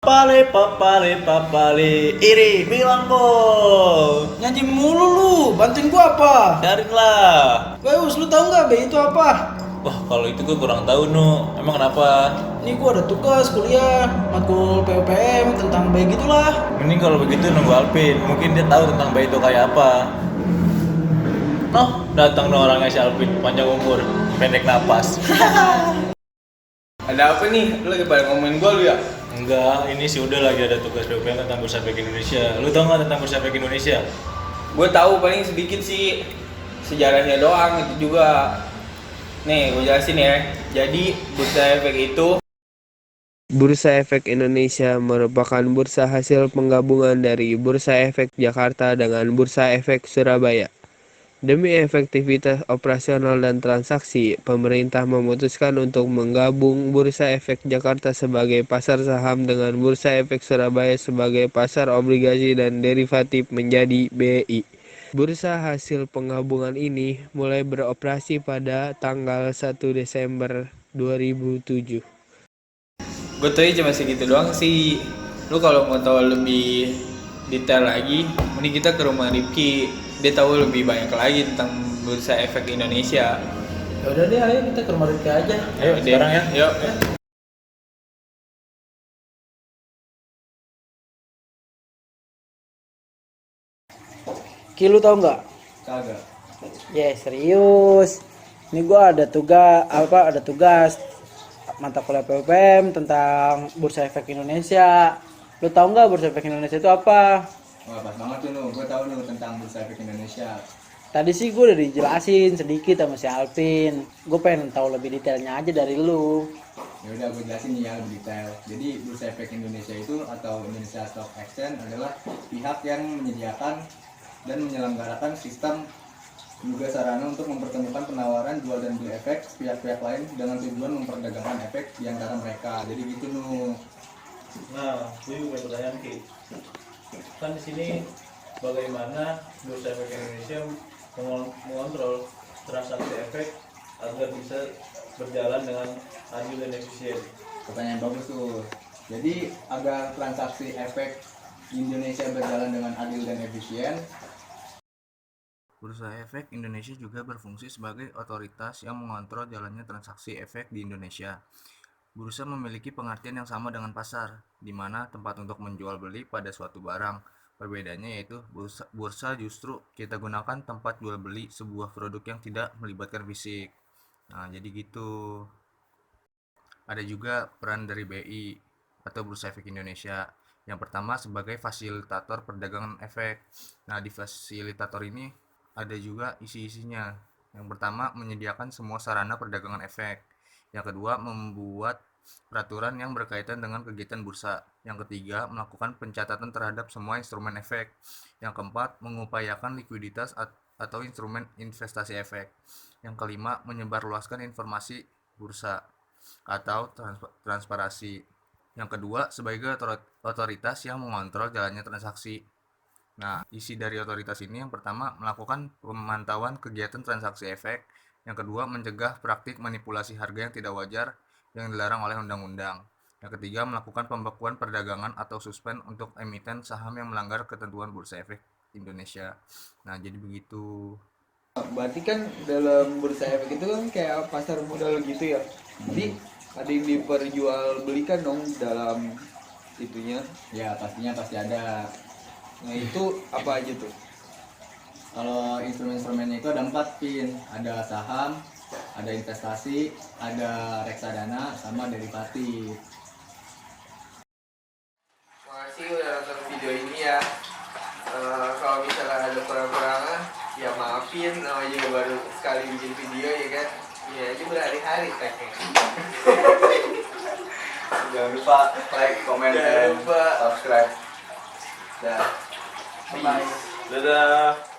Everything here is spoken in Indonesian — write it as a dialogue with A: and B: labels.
A: Papale papale, iri bilang bo.
B: Nyanyi mulu lu, bantuin gua apa?
A: Cariin lah.
B: Weus, lu tahu nggak B itu apa?
A: Wah kalau itu gue kurang tahu nu. Emang kenapa?
B: Ini gua ada tugas kuliah, matkul PPM tentang B gitulah.
A: Mending kalau begitu nunggu Alvin. Mungkin dia tahu tentang bayi itu kayak apa. Noh, datang dong orangnya si Alvin, panjang umur, pendek napas.
C: Ada apa nih? Lu lagi pada ngomongin gua lu ya?
A: Enggak, ini sih udah lagi ada tugas PPM tentang Bursa Efek Indonesia. Lu tau nggak tentang Bursa Efek Indonesia?
C: Gua tahu paling sedikit sih, sejarahnya doang itu juga. Nih, gua jelasin ya. Jadi Bursa Efek itu
D: Bursa Efek Indonesia merupakan bursa hasil penggabungan dari Bursa Efek Jakarta dengan Bursa Efek Surabaya. Demi efektivitas operasional dan transaksi, pemerintah memutuskan untuk menggabung Bursa Efek Jakarta sebagai pasar saham dengan Bursa Efek Surabaya sebagai pasar obligasi dan derivatif menjadi BI. Bursa hasil penggabungan ini mulai beroperasi pada tanggal 1 Desember 2007.
C: gue tahu cuma segitu doang sih. Lu kalau mau tahu lebih detail lagi, mending kita ke rumah Rifki. Dia tahu lebih banyak lagi tentang Bursa Efek Indonesia.
B: Ya udah deh, ayo kita ke rumah Rifki aja.
A: Ayo sekarang ya.
C: Yuk.
B: Ki, lu tahu nggak?
C: Kagak.
B: Serius. Ini gua ada tugas mata kuliah PPM tentang Bursa Efek Indonesia. Lu tahu nggak Bursa Efek Indonesia itu apa?
E: Wah pas banget tuh gue tahu nih tentang Bursa Efek Indonesia.
B: Tadi sih gue udah dijelasin sedikit sama si Alvin. Gue pengen tahu lebih detailnya aja dari lu.
E: Ya udah gue jelasin nih ya lebih detail. Jadi Bursa Efek Indonesia itu atau Indonesia Stock Exchange adalah pihak yang menyediakan dan menyelenggarakan sistem juga sarana untuk mempertemukan penawaran jual dan beli efek pihak-pihak lain dengan tujuan memperdagangkan efek di antara mereka. Jadi gitu nu.
A: Nah, gue juga punya pertanyaan Ki. Kan di sini bagaimana Bursa Efek Indonesia mengontrol transaksi efek agar bisa berjalan dengan adil dan efisien?
E: Pertanyaan bagus tuh. Jadi agar transaksi efek di Indonesia berjalan dengan adil dan efisien,
F: Bursa Efek Indonesia juga berfungsi sebagai otoritas yang mengontrol jalannya transaksi efek di Indonesia. Bursa memiliki pengertian yang sama dengan pasar, di mana tempat untuk menjual beli pada suatu barang. Perbedaannya yaitu bursa justru kita gunakan tempat jual beli sebuah produk yang tidak melibatkan fisik. Nah, jadi gitu. Ada juga peran dari BI atau Bursa Efek Indonesia. Yang pertama sebagai fasilitator perdagangan efek. Nah, di fasilitator ini ada juga isi-isinya. Yang pertama menyediakan semua sarana perdagangan efek. Yang kedua membuat peraturan yang berkaitan dengan kegiatan bursa. Yang ketiga melakukan pencatatan terhadap semua instrumen efek. Yang keempat mengupayakan likuiditas atau instrumen investasi efek. Yang kelima menyebarluaskan informasi bursa atau transparansi. Yang kedua sebagai otoritas yang mengontrol jalannya transaksi. Nah, isi dari otoritas ini yang pertama melakukan pemantauan kegiatan transaksi efek, yang kedua mencegah praktik manipulasi harga yang tidak wajar yang dilarang oleh undang-undang. Yang ketiga melakukan pembekuan perdagangan atau suspend untuk emiten saham yang melanggar ketentuan Bursa Efek Indonesia. Nah, jadi begitu.
C: Berarti kan dalam Bursa Efek itu kan kayak pasar modal gitu ya. Jadi ada yang diperjualbelikan dong dalam itunya.
E: ya pastinya pasti ada.
C: Nah, itu apa aja tuh?
E: Kalau instrumen-instrumennya itu ada 4 pin, ada saham, ada investasi, ada reksadana, sama derivatif.
C: Makasih udah nonton video ini ya. Kalau misalnya ada kurang-kurangan, ya maafin. Namanya juga baru sekali bikin video ya kan. Ya aja berhari-hari tagnya.
E: Jangan lupa like, comment,
C: Jangan
E: dan
C: lupa
E: subscribe.
C: Dah. Bye.
A: Dadah.